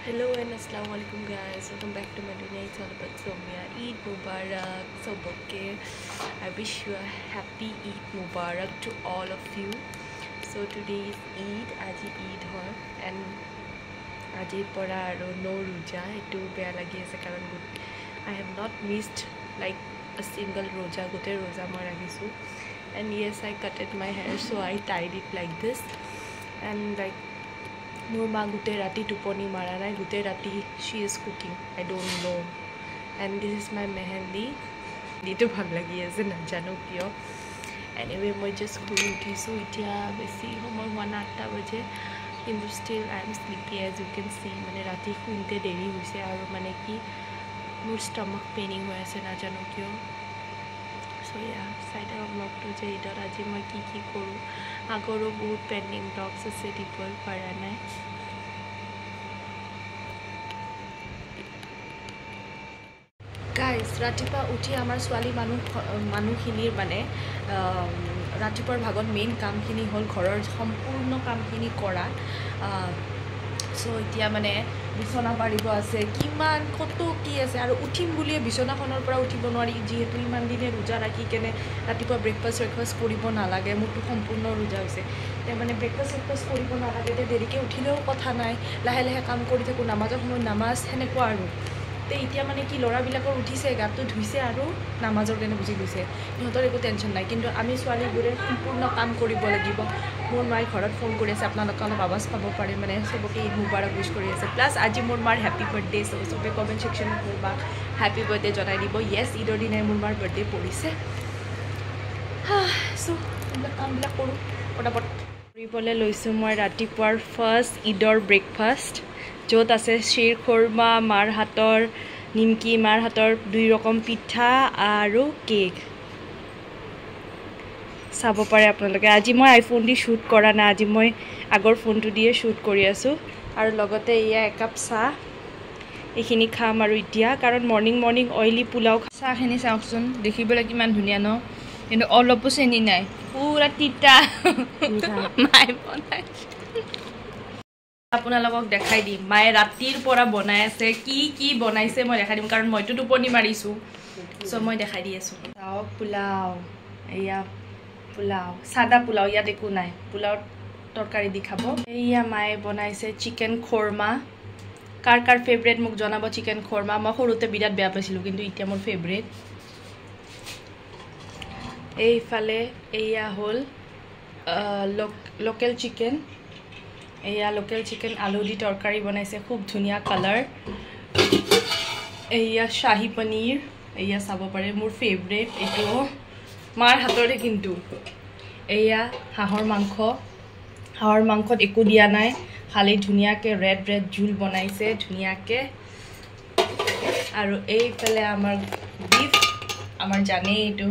Hello and Assalamualaikum guys, welcome back to my channel. It's all about Somia. Eid Mubarak Soboke. I wish you a happy Eid Mubarak to all of you. So today is Eid, Aji Eid hoy and Aji pora aro no roja. Etu beya lagi ase karon I have not missed like a single roja, gote roja moi ragisu. And yes, I cutted my hair, so I tied it like this. And like মোৰ মা গুটে ৰাতি টোপনি মাৰা নাই গুটে ৰাতি she is cooking. I don't know. And this is my mehendi. Dito ভাল লাগি আছে না জানো কিয়. Anyway, মই just শুই উঠিছো এতিয়া বেছি সময় হোৱা না 8টা বাজে কিন্তু still I am sleepy as you can see. মানে ৰাতি শুইতে দেৰি হৈছে আৰু মানে কি মোৰ stomach paining হৈ আছে না জানো কিয়. So yeah, side of vlog to je idor aji moi ki koru agoro bahut pending vlogs ase dipol para nai. Guys, ratipa uthi amar swali manu khinir mane ratipor bhagon main kam khini hol ghoror sampurno kam khini kora so itia mane bisona paribo ase kiman koto ki ase aru uthim bulie bisona khonor pora uthibo nwari jehetu iman dine roja rakhi kene ratipa breakfast koribo na lage mutu sampurno roja hoise te mane breakfast koribo na lage te derike uthileo kotha nai lahe lahe kam kori thaku namazor homo namaz hene ko aru te itia mane ki lora bilakor uthise gato dhuise aru namazor kene buji gise ihotor eko tension nai kintu ami swali gure sampurno kam koribo lagibo মোৰ মাই ঘৰত phone কৰি আছে আপোনালোক অলপ আৱাজ পাব পাৰে মানে সবকে ঈদ মুবাৰক উইশ কৰি আছে প্লাস আজি মোৰ মাৰ হ্যাপি বাৰ্থডে সবে কমেন্ট সেকশনত মোৰ বা হ্যাপি বাৰ্থডে জনাই দিব ইয়েস ঈদৰ দিনাই মোৰ মাৰ বাৰ্থডে পৰিছে সো আমৰা কামবিলাক কৰো পটাপট কৰিবলে লৈছো মই ৰাতিপুৱাৰ ফাৰ্স্ট ঈদৰ ব্ৰেকফাষ্ট যত আছে শিৰ খুৰমা মাৰ হাতৰ নিমকি মাৰ হাতৰ দুই ৰকম পিঠা আৰু কেক চাব পাৰে আপোনালোকে আজি মই আইফোন দি শুট কৰা না আজি মই আগৰ ফোনটো দিয়ে শুট কৰি আছো আৰু লগতে ইয়া এক কাপ চাহ এখিনি খাম আৰু ইতিয়া কাৰণ মৰ্নিং অইলি পোলাও চাহ খিনি চাওকচোন দেখিবলৈ কিমান ধুনিয়া ন কিন্তু অলপো চেনি নাই পুৰা তিতা মাই বনাই আপোনালোকক দেখাই দিম মাই ৰাতিৰ পৰা বনাই আছে কি বনাইছে মই দেখাই দিম কাৰণ মইতো টোপনি মাৰিছো সো মই দেখাই দি আছো চাও পোলাও এয়া পোলাও সাদা পোলাও ইয়াত একো নাই পোলাও তৰকাৰি দি খাব এয়া মায়ে বনাইছে চিকেন খোৰমা কাৰ ফেভাৰিট মোক জনাব চিকেন খোৰমা মই সৰুতে বিৰাট বেয়া পাইছিলো কিন্তু ইতিয়া মোৰ ফেভাৰিট এইফালে এয়া হল লোকেল চিকেন এয়া লোকেল চিকেন আলু দি তৰকাৰি বনাইছে খুব ধুনিয়া কালাৰ এয়া শাহী পনীৰ এয়া চাব পাৰে মোৰ ফেভাৰিট এটো মাৰ হাতৰে কিন্তু এয়া হাঁহৰ মাংসত একো দিয়া নাই খালি ধুনিয়াকে ৰেড ঝুল বনাইছে ধুনিয়াকে আৰু এইফালে আমাৰ বিফ আমাৰ জানে এটো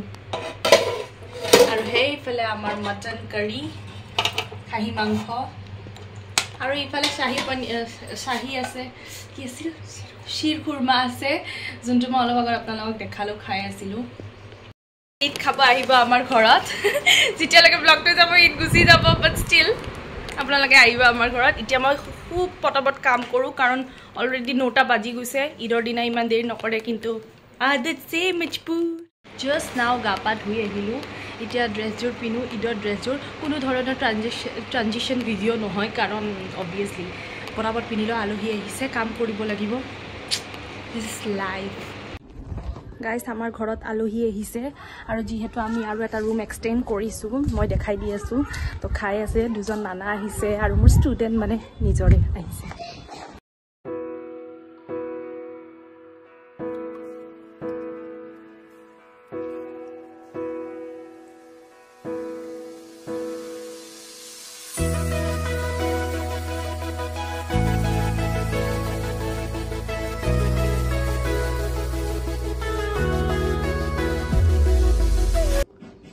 আৰু হেইফালে আমাৰ মটন কাৰী খাহী মাংস আৰু এইফালে শাহী আছে কি আছিল শিৰ খুৰমা আছে যোনটো মই অলপ আগত আপোনালোকক দেখালো খাই আছিলো ঈদ খাব আহিব আমাৰ ঘৰত যেতিয়ালৈকে ব্লগটো যাব ঈদ গুছি যাব বাট ষ্টিল আপোনালোকে আহিব আমাৰ ঘৰত এতিয়া মই খুব পটাপট কাম কৰো কাৰণ অলৰেডি 9টা বাজি গৈছে ঈদৰ দিনা ইমান দেৰি নকৰে কিন্তু আদত সে মজবুৰ জাস্ট নাও গাপা ধুই আহিলো এতিয়া ড্ৰেছযোৰ পিনো ঈদৰ ড্ৰেছযোৰ কোনো ধৰণৰ ট্ৰানজিশন ভিডিঅ' নহয় কাৰণ অবভিয়াছলি পটাপট পিনিলো আলহী আহিছে কাম কৰিব লাগিব দিস ইজ লাইফ গাইস আমাৰ ঘৰত আলহী আহিছে আৰু যিহেতু আমি আৰু এটা ৰুম এক্সটেন্ড কৰিছো মই দেখাই দি আছো তো খাই আছে দুজন নানা আহিছে আৰু মোৰ ষ্টুডেন্ট মানে নিজৰে আহিছে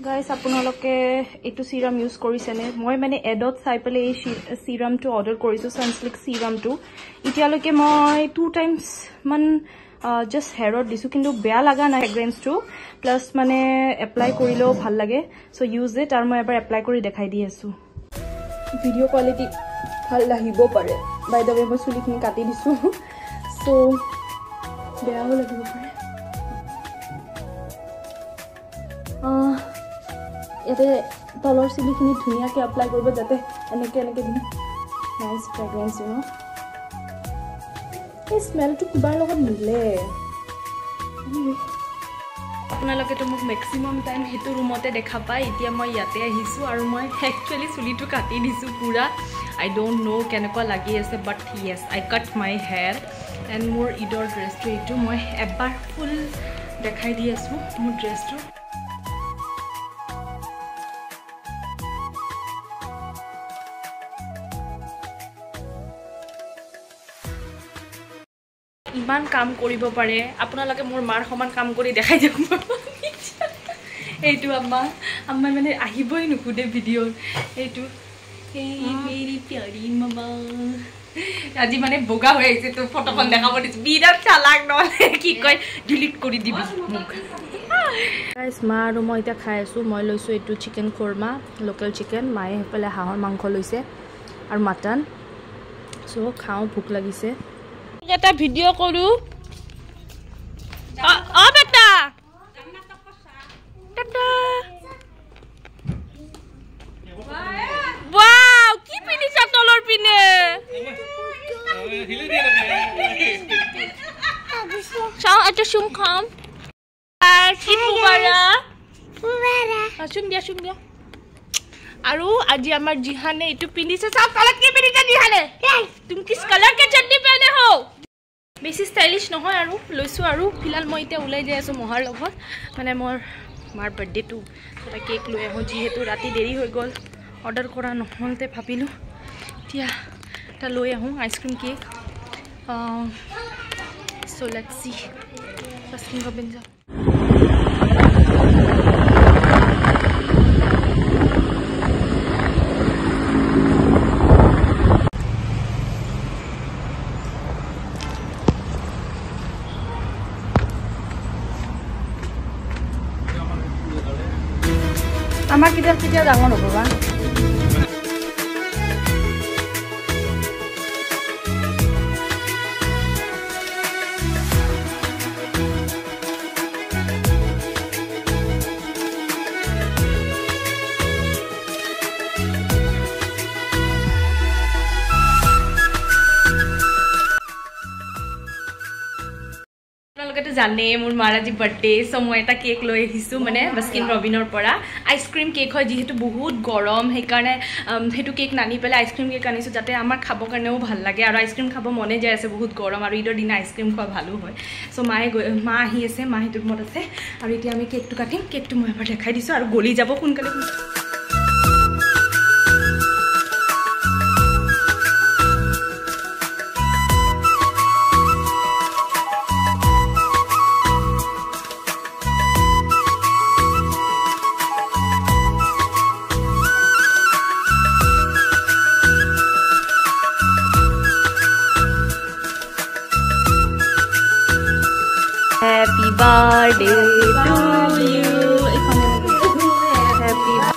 গাইস আপোনালোকে এটো সিৰাম ইউজ কৰিছেনে মই মানে এডত চাই পেলে এই সিৰামটো অৰ্ডাৰ কৰিছো সানস্লিক সিৰামটো ইতিয়ালৈকে মই 2 টাইমস মান জাস্ট হেয়াৰত দিছো কিন্তু বেয়া লাগা নাই ফ্ৰেগ্ৰেন্সটো প্লাস মানে এপ্লাই কৰিলেও ভাল লাগে সো ইউজ ইট আৰু মই এবাৰ এপ্লাই কৰি দেখাই দি আছো ভিডিও কোৱালিটি ভাল লাগিব পাৰে বাই দ্য ৱে মই চুলিখিনি কাটি দিছোঁ চ' বেয়াও লাগিব পাৰে ইয়াতে তলৰ চুলিখিনি ধুনীয়াকৈ এপ্লাই কৰিব যাতে এনেকৈ নাইচ ফ্ৰেগ্ৰেঞ্চ দিব এই স্মেলটো কিবাৰ লগত মিলে আপোনালোকেতো মোক মেক্সিমাম টাইম সেইটো ৰুমতে দেখা পায় এতিয়া মই ইয়াতে আহিছোঁ আৰু মই একচুৱেলি চুলিটো কাটি দিছোঁ পূৰা আই ডোণ্ট ন' কেনেকুৱা লাগি আছে বাট য়েছ আই কাট মাই হেয়াৰ এণ্ড মোৰ ঈদৰ ড্ৰেছটো এইটো মই এবাৰ ফুল দেখাই দি আছোঁ মোৰ ড্ৰেছটো ইমান কাম কৰিব পাৰে আপোনালোকে মোৰ মাৰ সমান কাম কৰি দেখাই দিয়ক এইটো আম্মাই মানে আহিবই নুখুধে ভিডিঅ'ত এইটো এই মেৰি প্যাৰি মামা আজি মানে বগা হৈ আহিছে তো ফটোখন দেখাব দিছোঁ বিৰাট চালাক নহ'লে কি কয় ডিলিট কৰি দিবি মোক গাইজ মা আৰু মই এতিয়া খাই আছোঁ মই লৈছোঁ এইটো চিকেন খুৰ্মা লোকেল চিকেন মায়ে সেইফালে হাঁহৰ মাংস লৈছে আৰু মাটন চ' খাওঁ ভোক লাগিছে এটা ভিডিঅ' কৰোঁ বেটা ৱাও কি পিন্ধিছা তলৰ পিনে চাওঁ এটা চুম খাম চুম দিয়া আৰু আজি আমাৰ জিহানে এইটো পিন্ধিছে চাওঁ তলত কি পিন্ধিছে জিহানে তুমি কিছ কালাৰ কে চড্ডি পেনে হো বেছি ষ্টাইলিছ নহয় আৰু লৈছোঁ আৰু ফিলহাল মই এতিয়া ওলাই যাই আছোঁ মহাৰ লগত মানে মোৰ মাৰ বাৰ্থডেটো এটা কেক লৈ আহোঁ যিহেতু ৰাতি দেৰি হৈ গ'ল অৰ্ডাৰ কৰা নহওঁতে ভাবিলোঁ এতিয়া এটা লৈ আহোঁ আইচক্ৰীম কেক চ' লেটছ সি বাস্কিন ৰবিন্স যাওঁ আমাৰ কেতিয়া ডাঙৰ হ'ব বা জানে মোৰ মাৰ আজি বাৰ্থডে চ' মই এটা কেক লৈ আহিছোঁ মানে বাস্কিন ৰবিনৰ পৰা আইচক্ৰীম কেক হয় যিহেতু বহুত গৰম সেইকাৰণে সেইটো কেক নানি পেলাই আইচক্ৰীম কেক আনিছোঁ যাতে আমাৰ খাবৰ কাৰণেও ভাল লাগে আৰু আইচক্ৰীম খাব মনে যায় আছে বহুত গৰম আৰু ঈদৰ দিনা আইচক্ৰীম খোৱা ভালো হয় চ' মা আহি আছে মা সেইটো ৰুমত আছে আৰু এতিয়া আমি কেকটো কাটিম কেকটো মই এবাৰ দেখাই দিছোঁ আৰু গলি যাব সোনকালে Happy birthday to you. Happy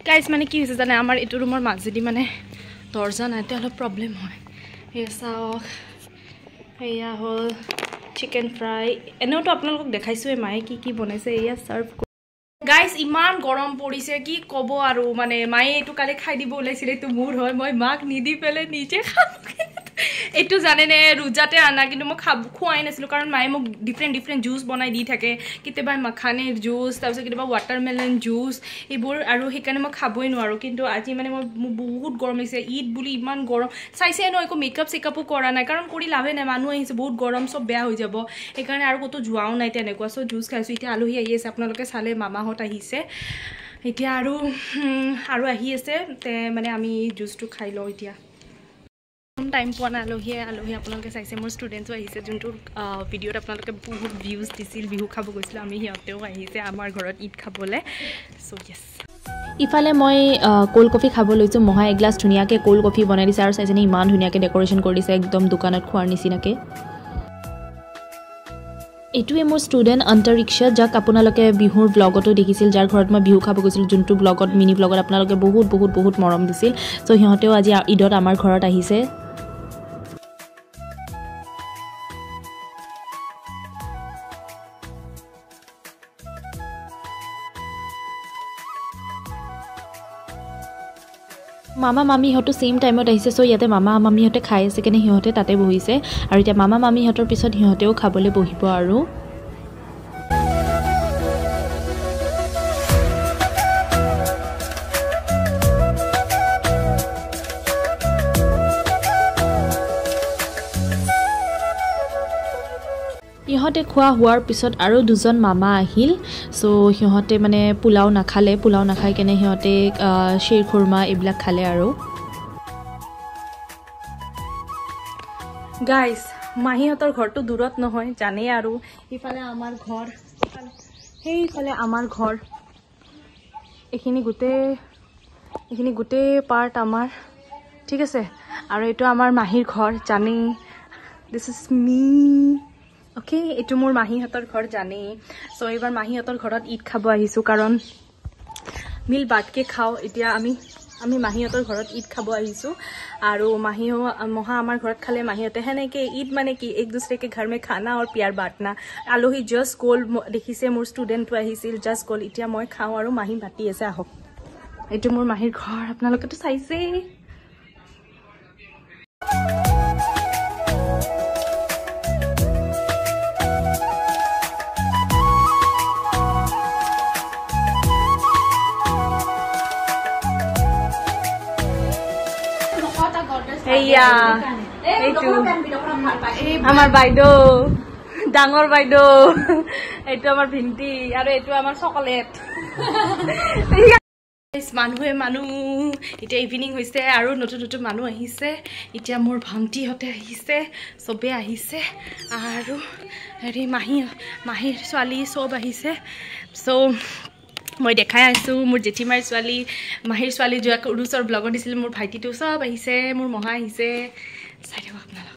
guys মানে কি হৈছে জানে আমাৰ এইটো ৰুমৰ মাজেদি মানে দৰ্জা নাই অলপ প্ৰব্লেম হয় সেয়া চাওক সেয়া হ'ল চিকেন ফ্ৰাই এনেওতো আপোনালোকক দেখাইছোঁৱে মায়ে কি বনাইছে এয়া চাৰ্ভ গাইজ ইমান গৰম পৰিছে কি ক'ব আৰু মানে মায়ে এইটো কালি খাই দিব ওলাইছিলে এইটো মোৰ হয় মই মাক নিদি পেলাই নিজে খাম এইটো জানেনে ৰোজাতে আনা কিন্তু মই খোৱাই নাছিলোঁ কাৰণ মায়ে মোক ডিফাৰেণ্ট জুচ বনাই দি থাকে কেতিয়াবা মাখানিৰ জুচ তাৰপিছত কেতিয়াবা ৱাটাৰমেলন জুচ এইবোৰ আৰু সেইকাৰণে মই খাবই নোৱাৰোঁ কিন্তু আজি মানে মোৰ বহুত গৰম লাগিছে ঈদ বুলি ইমান গৰম চাইছে ন একো মেকআপ চেকআপো কৰা নাই কাৰণ কৰি লাভে নাই মানুহ আহিছে বহুত গৰম চব বেয়া হৈ যাব সেইকাৰণে আৰু ক'তো যোৱাও নাই তেনেকুৱা চ' জুচ খাইছোঁ এতিয়া আলহী আহি আছে আপোনালোকে চালে মামাহঁত আহিছে এতিয়া আৰু আহি আছে মানে আমি জুচটো খাই লওঁ এতিয়া টাইম পোৱা নাই আলহী আপোনালোকে চাইছে মোৰ ষ্টুডেণ্টছো আহিছে যোনটো ভিডিঅ'ত আপোনালোকে বহুত ভিউজ দিছিল বিহু খাব গৈছিলোঁ আমি সিহঁতেও আহিছে আমাৰ ঘৰত ঈদ খাবলৈ চ' য়েছ ইফালে মই কোল্ড কফি খাব লৈছোঁ মহা এগিলাছ ধুনীয়াকৈ কোল্ড কফি বনাই দিছে আৰু চাইছেনে ইমান ধুনীয়াকৈ ডেক'ৰেশ্যন কৰি দিছে একদম দোকানত খোৱাৰ নিচিনাকৈ এইটোৱে মোৰ ষ্টুডেণ্ট অন্তৰিক্ষা যাক আপোনালোকে বিহুৰ ব্লগতো দেখিছিল যাৰ ঘৰত মই বিহু খাব গৈছিলোঁ যোনটো ব্লগত মিনি ব্লগত আপোনালোকে বহুত মৰম দিছিল চ' সিহঁতেও আজি ঈদত আমাৰ ঘৰত আহিছে মামা মামীহঁতো ছেইম টাইমত আহিছে চ' ইয়াতে মামা মামীহঁতে খাই আছে কেনে সিহঁতে তাতে বহিছে আৰু এতিয়া মামা মামীহঁতৰ পিছত সিহঁতেও খাবলৈ বহিব আৰু ইহঁতে খোৱা হোৱাৰ পিছত আৰু দুজন মামা আহিল চ' সিহঁতে মানে পোলাও নাখাই কেনে সিহঁতে শ্বেৰ খুৰমা এইবিলাক খালে আৰু গাইজ মাহীহঁতৰ ঘৰটো দূৰত নহয় জানেই আৰু ইফালে আমাৰ ঘৰ সেইফালে আমাৰ ঘৰ এইখিনি গোটেই পাৰ্ট আমাৰ ঠিক আছে আৰু এইটো আমাৰ মাহীৰ ঘৰ জানেই দিছ ইজ মি অ'কে এইটো মোৰ মাহীহঁতৰ ঘৰ জানেই চ' এইবাৰ মাহীহঁতৰ ঘৰত ঈদ খাব আহিছোঁ কাৰণ মিল বাটকে খাওঁ এতিয়া আমি মাহীহঁতৰ ঘৰত ঈদ খাব আহিছোঁ আৰু মহা আমাৰ ঘৰত খালে মাহীহঁতে সেনেকৈ ঈদ মানে কি এক দুসৰেকে ঘৰ মে খানা আৰু পিয়াৰ বাটনা আলহী জাষ্ট গ'ল দেখিছে মোৰ ষ্টুডেণ্টটো আহিছিল জাষ্ট গ'ল এতিয়া মই খাওঁ আৰু মাহী মাতি আছে আহক এইটো মোৰ মাহীৰ ঘৰ আপোনালোকেতো চাইছে এইয়া এইটো আমাৰ বাইদেউ ডাঙৰ বাইদেউ এইটো আমাৰ ভিন্টি আৰু এইটো আমাৰ চকলেট মানুহ এতিয়া ইভিনিং হৈছে আৰু নতুন মানুহ আহিছে এতিয়া মোৰ ভণ্টিহঁতে আহিছে চবে আহিছে আৰু হেৰি মাহীৰ ছোৱালী চব আহিছে চ' মই দেখাই আছোঁ মোৰ জেঠিমাৰ ছোৱালী মাহীৰ ছোৱালী যোৱা উৰুচৰ ব্লগত দিছিল মোৰ ভাইটিটো চব আহিছে মোৰ মহা আহিছে চাই দিয়ক আপোনালোক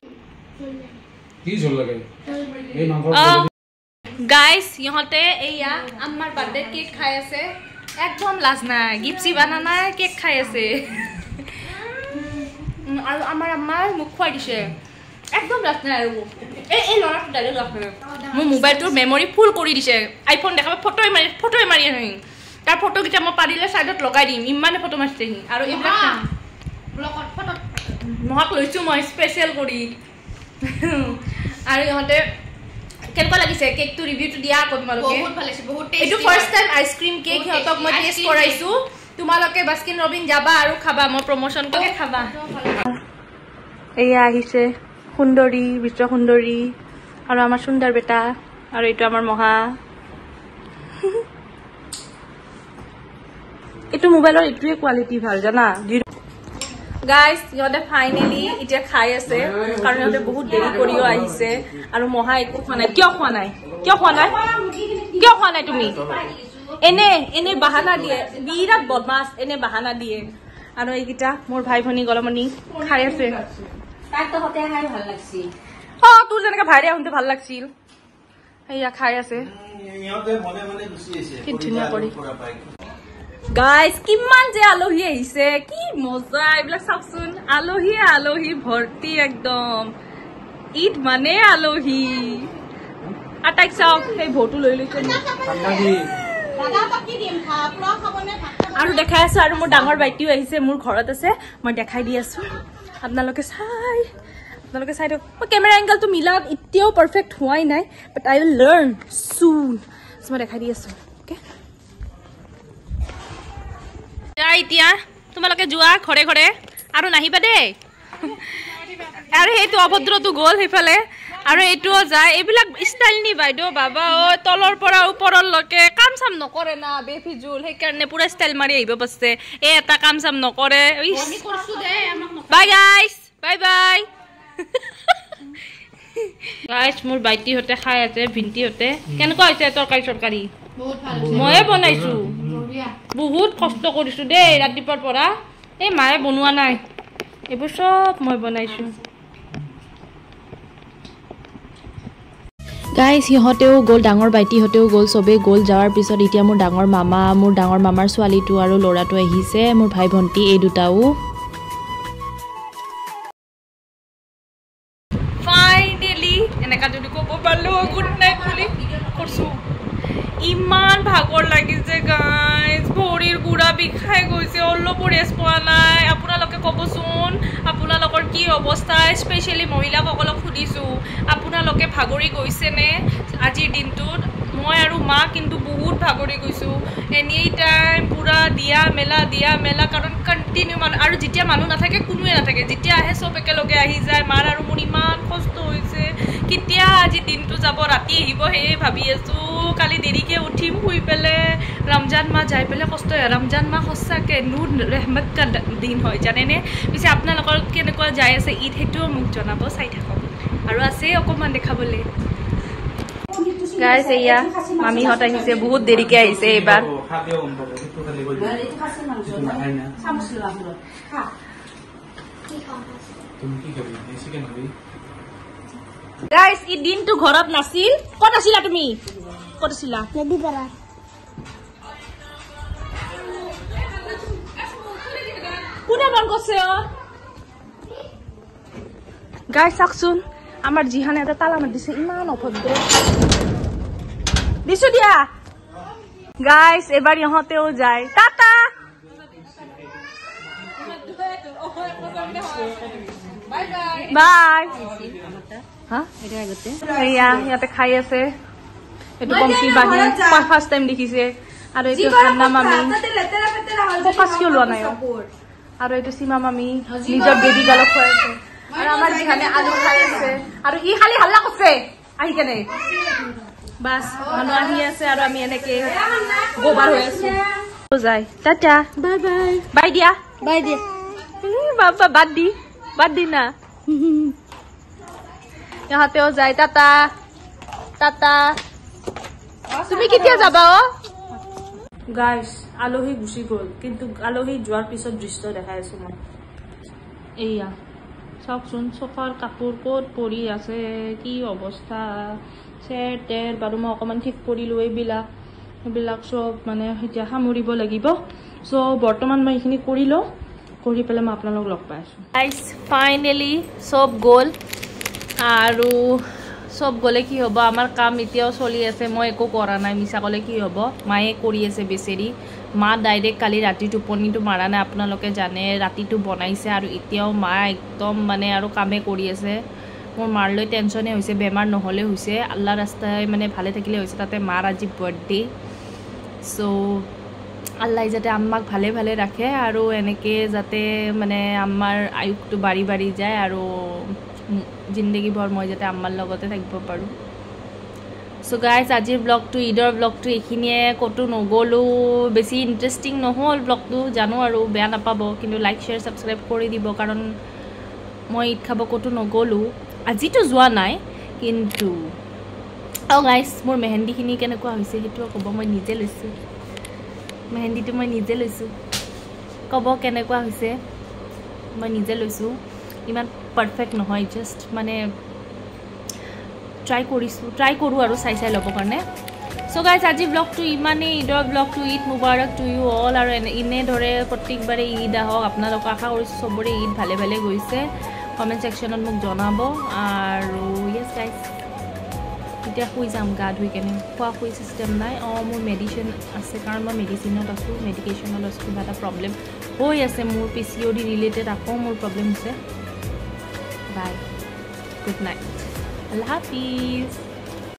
গাইজ সিহঁতে এইয়া আমাৰ বাৰ্থডে কেক খাই আছে একদম লাজ নাই গিফ্ট বানা নাই কেক খাই আছে আৰু আমাৰ আম্মাই মোক খুৱাই দিছে একদম লাজ নাই আৰু এই ল'ৰাটো ডাইৰেক্ট লাজ নাই মোৰ মোবাইলটোৰ মেমৰি ফুল কৰি দিছে আইফোন দেখাব ফটোই মাৰি আহি তাৰ ফটোকেইটা মই পাৰিলে চাইডত লগাই দিম ইমানে ফটো মাৰিছে সি আৰু এইবিলাক মহাক লৈছোঁ মই স্পেচিয়েল কৰি আৰু ইহঁতে কেনেকুৱা লাগিছে কেকটো ৰিভিউটো দিয়া আকৌ তোমালোকে বহুত ভাল লাগিছে বহুত টেষ্টি এইটো ফাৰ্ষ্ট টাইম আইচক্ৰীম কেক সিহঁতক মই টেষ্ট কৰাইছোঁ তোমালোকে বাস্কিন ৰবিন যাবা আৰু খাবা মই প্ৰমোশন কৰি খাবা এয়া আহিছে সুন্দৰী বিশ্ব সুন্দৰী আৰু আমাৰ সুন্দৰ বেটা আৰু এইটো আমাৰ মহা এইটো মোবাইলৰ এইটোৱে কোৱালিটি ভাল জানা গাইজ সিহঁতে ফাইনেলি এতিয়া খাই আছে কাৰণ সিহঁতে বহুত দেৰি কৰিও আহিছে আৰু মহা একো খোৱা নাই কিয় খোৱা নাই তুমি এনে বাহানা দিয়ে বিৰাট বদমাছ এনে বাহানা দিয়ে আৰু এইকেইটা মোৰ ভাই ভনী গলমনি খাই আছে তোৰ যেনেকে ভাইৰে আহোঁতে ভাল লাগছিল সেয়া খাই আছে কি ধুনীয়া কৰি গাইজ কিমান যে আলহী আহিছে কি মজা এইবিলাক চাওকচোন আলহী ভৰ্তি একদম ঈদ মানে আলহী আটাইক চাওক সেই ভৌটো লৈ লৈছে আৰু দেখাই আছো আৰু মোৰ ডাঙৰ বাইটিও আহিছে মোৰ ঘৰত আছে মই দেখাই দি আছো আপোনালোকে চাই দিয়ক মই কেমেৰা এংগলটো মিলাত এতিয়াও পাৰফেক্ট হোৱাই নাই বাট আই উইল লাৰ্ণ চুন মই দেখাই দি আছো অ'কে এতিয়া তোমালোকে যোৱা ঘৰে ঘৰে আৰু নাহিবা দেই আৰু সেইটো অভদ্ৰটো গ'ল সেইফালে আৰু এইটোও যায় এইবিলাক ষ্টাইল নি বাইদেউ বাবা তলৰ পৰা ওপৰলৈকে কাম চাম নকৰে না বেফিজুল সেইকাৰণে পুৰা ষ্টাইল মাৰি আহিব পাৰিছে এটা কাম চাম নকৰে বাই গাইজ বাই বাই গাইছ মোৰ বাইটিহঁতে খাই আছে ভিন্টিহঁতে কেনেকুৱা হৈছে তৰকাৰী চৰকাৰী ময়ে বনাইছো বহুত কষ্ট কৰিছো দেই ৰাতিপুৱাৰ পৰা এই মায়ে বনোৱা নাই এইবোৰ চব মই বনাইছো গাইজ সিহঁতেও গ'ল ডাঙৰ বাইটিহঁতেও গ'ল চবেই গ'ল যোৱাৰ পিছত এতিয়া মোৰ ডাঙৰ মামাৰ ছোৱালীটো আৰু ল'ৰাটো আহিছে মোৰ ভাই ভণ্টি এই দুটাও ফাইনেলি এনেকা যদি ক'ব পাৰলো গুড নাইট বুলি কৰছো ইমান ভাগৰ লাগিছে গাইজ ভৰিৰ গুড়া বিষাই গৈছে অলপো ৰেষ্ট পোৱা নাই আপোনালোকে ক'বচোন আপোনালোকৰ কি অৱস্থা স্পেচিয়েলি মহিলাসকলক সুধিছোঁ আপোনালোকে ভাগৰি গৈছেনে আজিৰ দিনটোত মই আৰু মা কিন্তু বহুত ভাগৰি গৈছোঁ এনি টাইম পূৰা দিয়া মেলা কাৰণ কণ্টিনিউ মানুহ আৰু যেতিয়া মানুহ নাথাকে কোনোৱে নাথাকে যেতিয়া আহে চব একেলগে আহি যায় মাৰ আৰু মোৰ ইমান কষ্ট হৈছে কেতিয়া আজি দিনটো যাব ৰাতি আহিব সেয়ে ভাবি আছোঁ কালি দেৰিকৈ উঠিম শুই পেলাই ৰমজান মাহ যাই পেলাই কষ্ট হয় ৰমজান মাহ সঁচাকৈ নুৰ ৰেহমত কা দিন হয় জানেনে পিছে আপোনালোকৰ কেনেকুৱা যাই আছে ঈদ সেইটোও মোক জনাব চাই থাকক আৰু আছে অকণমান দেখাবলৈ গাইছ এয়া মামীহঁত আহিছে বহুত দেৰিকৈ আহিছে এইবাৰ গাইছ এই দিনটো ঘৰত নাছিল ক'ত আছিলা তুমি ক'ত আছিলা কোনে মন কৰিছে গাইছ চাওকচোন আমাৰ জিহানে এটা তালা মাৰি দিছে ইমান অভদ্ৰ দিছো দিয়া গাইছ এবাৰ ইহঁতেও যায় টাটা বাই ইয়াতে খাই আছে এইটো পম্পী বাহি ফাৰ্ষ্ট টাইম দেখিছে আৰু এইটো ঠাণ্ডা মামী ফকাচ কিয় লোৱা নাই আৰু এইটো সীমা মামী নিজৰ বেবী গালক খুৱাই আছে আৰু আমাৰ যিখানে আলু খাই আছে আৰু ই খালি হাল্লা কৰিছে আহি কেনে বাছ মানুহ আহি আছে আৰু আমি এনেকে গোবাৰ হৈ আছো যায় টাটা বাই বাই বাই দিয়া বাবা বাদ দি না ইহঁতেও যায় টাটা টাটা তুমি কেতিয়া যাবা গাইছ আলহী গুচি গ'ল কিন্তু আলহী যোৱাৰ পিছত দৃশ্য দেখাই আছো মই এইয়া চাওকচোন চফাৰ কাপোৰ ক'ত পৰি আছে কি অৱস্থা চেৰ তেৰ বাৰু মই অকণমান ঠিক কৰিলোঁ এইবিলাক চব মানে এতিয়া সামৰিব লাগিব চ' বৰ্তমান মই এইখিনি কৰি লওঁ কৰি পেলাই মই আপোনালোকক লগ পাই আছোঁ গাইছ ফাইনেলি চব গ'ল আৰু চব গ'লে কি হ'ব আমাৰ কাম এতিয়াও চলি আছে মই একো কৰা নাই মিছা ক'লে কি হ'ব মায়ে কৰি আছে বেচেৰি মা ডাইৰেক্ট কালি ৰাতি টোপনিটো মাৰা নাই আপোনালোকে জানে ৰাতিটো বনাইছে আৰু এতিয়াও মা একদম মানে আৰু কামে কৰি আছে মোৰ মাৰ লৈ টেনশ্যনে হৈছে বেমাৰ নহ'লে হৈছে আল্লাহ ৰাস্তাই মানে ভালে থাকিলে হৈছে তাতে মাৰ আজি বাৰ্থডে চ' আল্লাই যাতে আম্মাক ভালে ভালে ৰাখে আৰু এনেকৈ যাতে মানে আমাৰ আয়ুসটো বাঢ়ি যায় আৰু জিন্দগীভৰ মই যাতে আম্মাৰ লগতে থাকিব পাৰোঁ চ' গাইজ আজিৰ ব্লগটো ঈদৰ ব্লগটো এইখিনিয়ে ক'তো নগ'লোঁ বেছি ইণ্টাৰেষ্টিং নহ'ল ব্লগটো জানো আৰু বেয়া নাপাব কিন্তু লাইক শ্বেয়াৰ ছাবস্ক্ৰাইব কৰি দিব কাৰণ মই ঈদ খাব ক'তো নগ'লোঁ আজিতো যোৱা নাই কিন্তু গাইজ মোৰ মেহেন্দিখিনি কেনেকুৱা হৈছে সেইটোও ক'ব মই নিজে লৈছোঁ মেহেন্দিটো মই নিজে লৈছোঁ ক'ব কেনেকুৱা হৈছে মই নিজে লৈছোঁ ইমান পাৰফেক্ট নহয় জাষ্ট মানে ট্ৰাই কৰোঁ আৰু চাই ল'বৰ কাৰণে চ' গাইজ আজি ব্লগটো ইমানেই ঈদৰ ব্লগটো ঈদ মুবাৰক টু ইউ অল আৰু এনেদৰে প্ৰত্যেকবাৰে ঈদ আহক আপোনালোকক আশা কৰিছোঁ চবৰে ঈদ ভালে ভালে গৈছে কমেণ্ট ছেকশ্যনত মোক জনাব আৰু য়েছ গাইজ এতিয়া শুই যাম গা ধুই কেনে শুই চিষ্টেম নাই মোৰ মেডিচিন আছে কাৰণ মই মেডিচিনত আছোঁ মেডিকেশ্যনত আছোঁ কিবা এটা প্ৰব্লেম হৈ আছে মোৰ PCOD ৰিলেটেড আকৌ মোৰ প্ৰব্লেম হৈছে bye good night Allah Hafiz